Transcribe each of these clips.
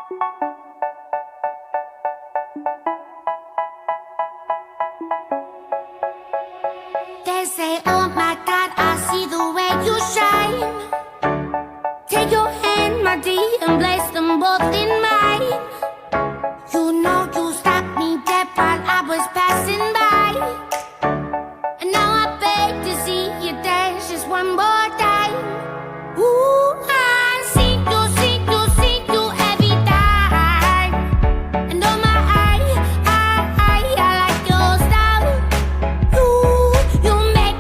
They say, oh my God, I see the way you shine. Take your hand, my dear, and place them both in mine. You know you stopped me dead while I was passing by. And now I beg to see you dance just one more time. Ooh, I see you every time. And oh my, I like your style. You make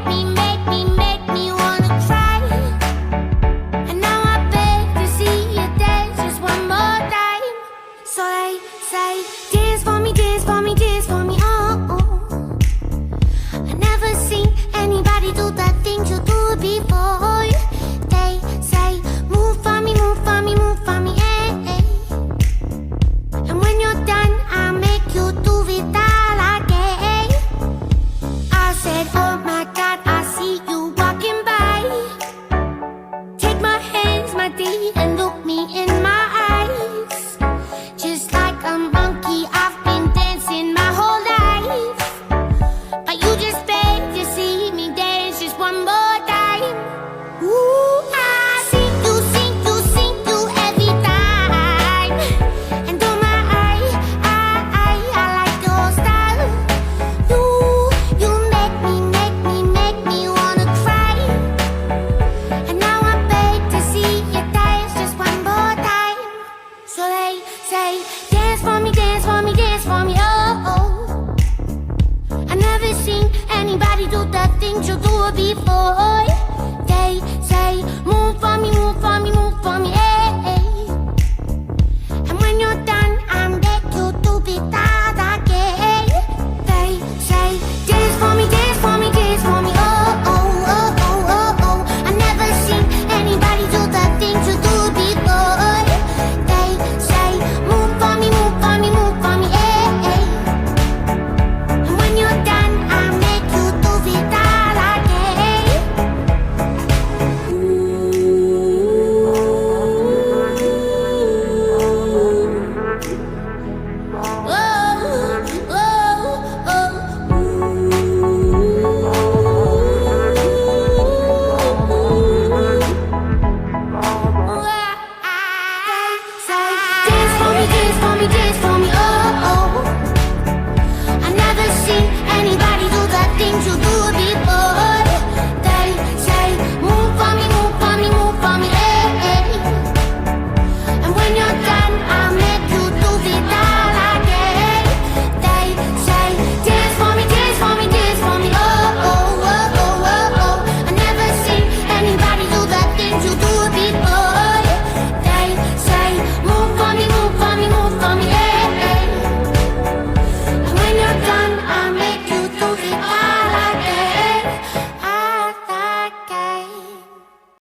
me wanna cry. And now I beg to see you dance just one more time. So they say, dance for me, dance for me, dance for me, oh, oh. I never seen anybody do the things you do before. They say, move for me, move for me, move for me, eh, eh. And when you're done, I'll make you do it all again. I said, oh my God, I see you walking by. Take my hands, my dear, and look me in my eyes. Just like a monkey, I've been dancing my whole life. But you just beg to see me dance just one more time. Ooh, I see you every time. And oh my, I like your style. You make me wanna cry. And now I beg to see you dance just one more time. So they say, dance for me, dance for me, dance for me, oh, oh. I never seen anybody do the things you do before. They say, move for me, move for me, move